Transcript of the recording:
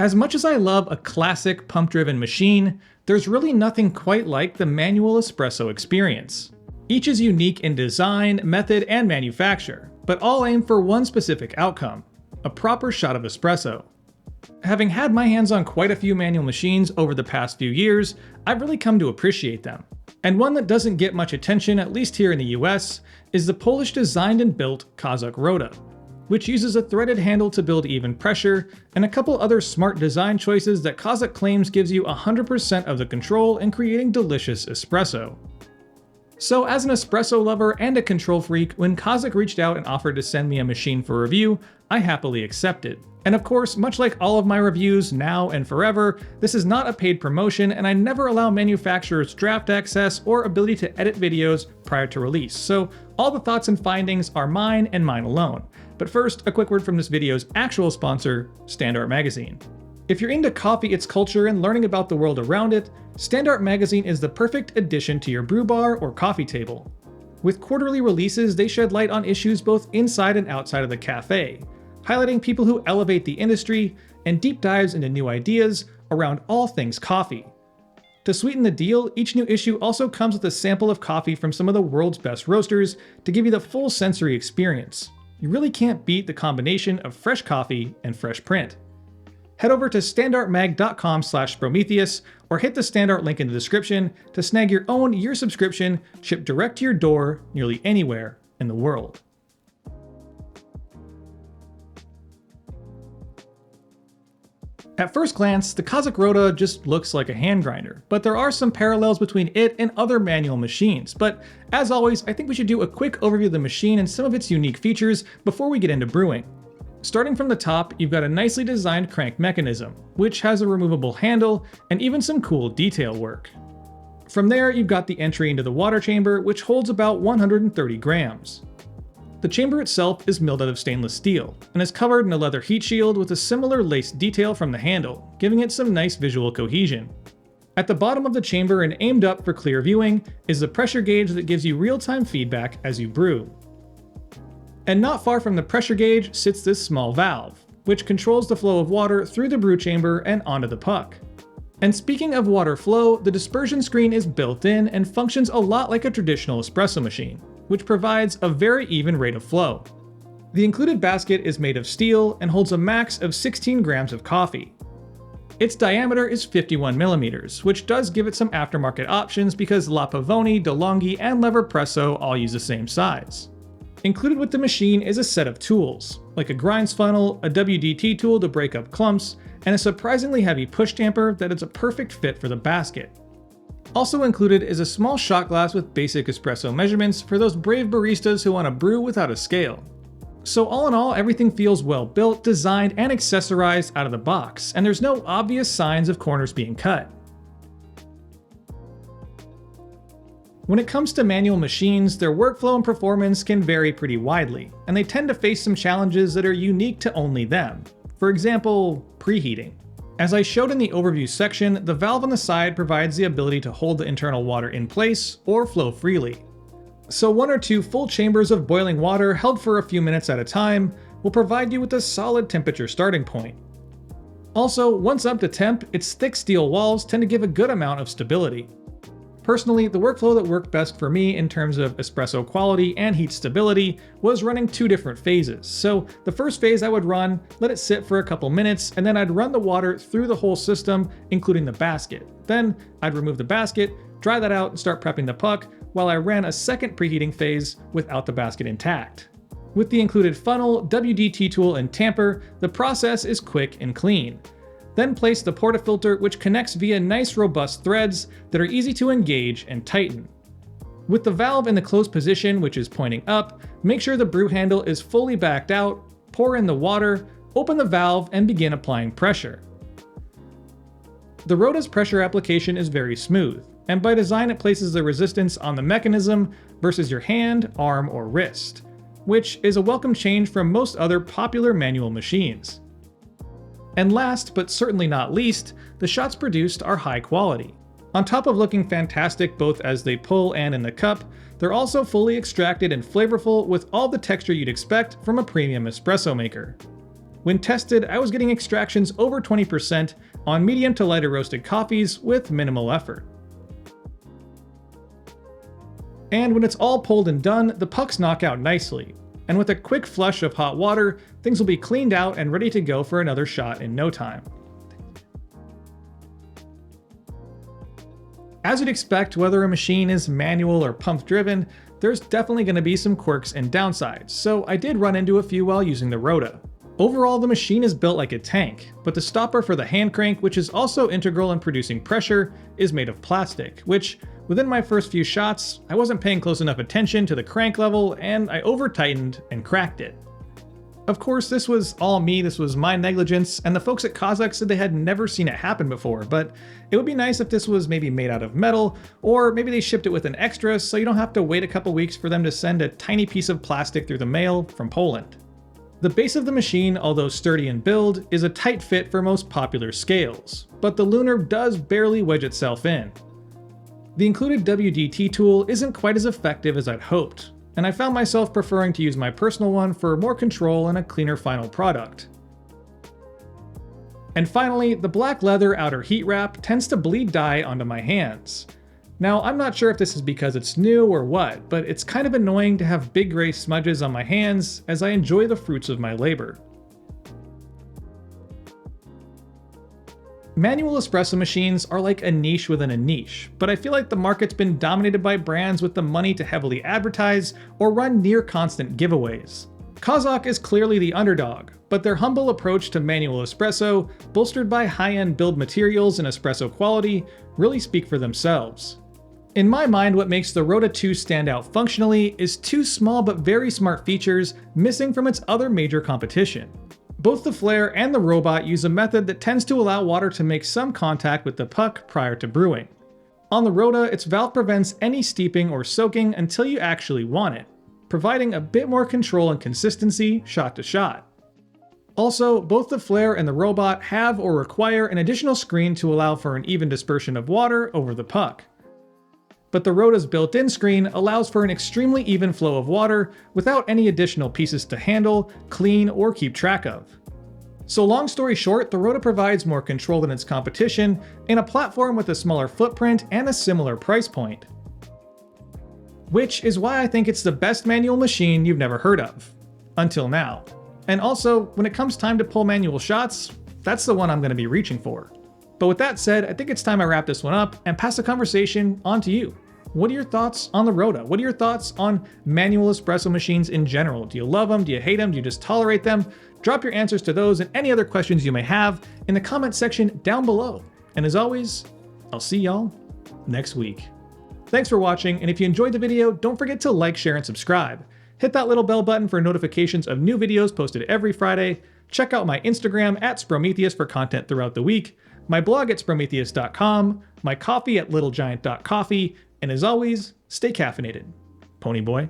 As much as I love a classic pump-driven machine, there's really nothing quite like the manual espresso experience. Each is unique in design, method, and manufacture, but all aim for one specific outcome: a proper shot of espresso. Having had my hands on quite a few manual machines over the past few years, I've really come to appreciate them. And one that doesn't get much attention, at least here in the US, is the Polish designed and built Kazak Rota, which uses a threaded handle to build even pressure, and a couple other smart design choices that Kazak claims gives you 100% of the control in creating delicious espresso. So as an espresso lover and a control freak, when Kazak reached out and offered to send me a machine for review, I happily accepted. And of course, much like all of my reviews now and forever, this is not a paid promotion, and I never allow manufacturers draft access or ability to edit videos prior to release, so all the thoughts and findings are mine and mine alone. But first, a quick word from this video's actual sponsor, STANDART Magazine. If you're into coffee, its culture, and learning about the world around it, STANDART Magazine is the perfect addition to your brew bar or coffee table. With quarterly releases, they shed light on issues both inside and outside of the cafe, highlighting people who elevate the industry, and deep dives into new ideas around all things coffee. To sweeten the deal, each new issue also comes with a sample of coffee from some of the world's best roasters to give you the full sensory experience. You really can't beat the combination of fresh coffee and fresh print. Head over to standartmag.com/Sprometheus or hit the Standart link in the description to snag your own year subscription shipped direct to your door nearly anywhere in the world. At first glance, the Kazak Rota just looks like a hand grinder, but there are some parallels between it and other manual machines. But as always, I think we should do a quick overview of the machine and some of its unique features before we get into brewing. Starting from the top, you've got a nicely designed crank mechanism, which has a removable handle and even some cool detail work. From there, you've got the entry into the water chamber, which holds about 130 grams. The chamber itself is milled out of stainless steel, and is covered in a leather heat shield with a similar lace detail from the handle, giving it some nice visual cohesion. At the bottom of the chamber and aimed up for clear viewing is the pressure gauge that gives you real-time feedback as you brew. And not far from the pressure gauge sits this small valve, which controls the flow of water through the brew chamber and onto the puck. And speaking of water flow, the dispersion screen is built in and functions a lot like a traditional espresso machine, which provides a very even rate of flow. The included basket is made of steel and holds a max of 16 grams of coffee. Its diameter is 51 millimeters, which does give it some aftermarket options because La Pavoni, DeLonghi, and Leverpresso all use the same size. Included with the machine is a set of tools, like a grinds funnel, a WDT tool to break up clumps, and a surprisingly heavy push tamper that is a perfect fit for the basket. Also included is a small shot glass with basic espresso measurements for those brave baristas who want to brew without a scale. So all in all, everything feels well built, designed, and accessorized out of the box, and there's no obvious signs of corners being cut. When it comes to manual machines, their workflow and performance can vary pretty widely, and they tend to face some challenges that are unique to only them. For example, preheating. As I showed in the overview section, the valve on the side provides the ability to hold the internal water in place or flow freely. So 1 or 2 full chambers of boiling water held for a few minutes at a time will provide you with a solid temperature starting point. Also, once up to temp, its thick steel walls tend to give a good amount of stability. Personally, the workflow that worked best for me in terms of espresso quality and heat stability was running 2 different phases. So the first phase I would run, let it sit for a couple minutes, and then I'd run the water through the whole system, including the basket. Then I'd remove the basket, dry that out, and start prepping the puck, while I ran a second preheating phase without the basket intact. With the included funnel, WDT tool, and tamper, the process is quick and clean. Then place the portafilter, which connects via nice robust threads that are easy to engage and tighten. With the valve in the closed position, which is pointing up, make sure the brew handle is fully backed out, pour in the water, open the valve, and begin applying pressure. The Rota's pressure application is very smooth, and by design it places the resistance on the mechanism versus your hand, arm, or wrist, which is a welcome change from most other popular manual machines. And last, but certainly not least, the shots produced are high quality. On top of looking fantastic both as they pull and in the cup, they're also fully extracted and flavorful with all the texture you'd expect from a premium espresso maker. When tested, I was getting extractions over 20% on medium to lighter roasted coffees with minimal effort. And when it's all pulled and done, the pucks knock out nicely. And with a quick flush of hot water, things will be cleaned out and ready to go for another shot in no time. As you'd expect, whether a machine is manual or pump driven, there's definitely going to be some quirks and downsides, so I did run into a few while using the Rota. Overall, the machine is built like a tank, but the stopper for the hand crank, which is also integral in producing pressure, is made of plastic, which, within my first few shots, I wasn't paying close enough attention to the crank level and I over-tightened and cracked it. Of course, this was all me, this was my negligence, and the folks at Kazak said they had never seen it happen before, but it would be nice if this was maybe made out of metal, or maybe they shipped it with an extra so you don't have to wait a couple weeks for them to send a tiny piece of plastic through the mail from Poland. The base of the machine, although sturdy in build, is a tight fit for most popular scales, but the Lunar does barely wedge itself in. The included WDT tool isn't quite as effective as I'd hoped, and I found myself preferring to use my personal one for more control and a cleaner final product. And finally, the black leather outer heat wrap tends to bleed dye onto my hands. Now, I'm not sure if this is because it's new or what, but it's kind of annoying to have big gray smudges on my hands as I enjoy the fruits of my labor. Manual espresso machines are like a niche within a niche, but I feel like the market's been dominated by brands with the money to heavily advertise or run near constant giveaways. Kazak is clearly the underdog, but their humble approach to manual espresso, bolstered by high-end build materials and espresso quality, really speak for themselves. In my mind, what makes the Rota 2 stand out functionally is two small but very smart features missing from its other major competition. Both the flare and the robot use a method that tends to allow water to make some contact with the puck prior to brewing. On the Rota, its valve prevents any steeping or soaking until you actually want it, providing a bit more control and consistency shot to shot. Also, both the flare and the robot have or require an additional screen to allow for an even dispersion of water over the puck. But the Rota's built-in screen allows for an extremely even flow of water without any additional pieces to handle, clean, or keep track of. So long story short, the Rota provides more control than its competition in a platform with a smaller footprint and a similar price point. Which is why I think it's the best manual machine you've never heard of. Until now. And also, when it comes time to pull manual shots, that's the one I'm going to be reaching for. But with that said, I think it's time I wrap this one up and pass the conversation on to you. What are your thoughts on the Rota? What are your thoughts on manual espresso machines in general? Do you love them? Do you hate them? Do you just tolerate them? Drop your answers to those and any other questions you may have in the comment section down below. And as always, I'll see y'all next week. Thanks for watching, and if you enjoyed the video, don't forget to like, share, and subscribe. Hit that little bell button for notifications of new videos posted every Friday. Check out my Instagram at Sprometheus for content throughout the week, my blog at Sprometheus.com, my coffee at littlegiant.coffee, and as always, stay caffeinated. Pony boy.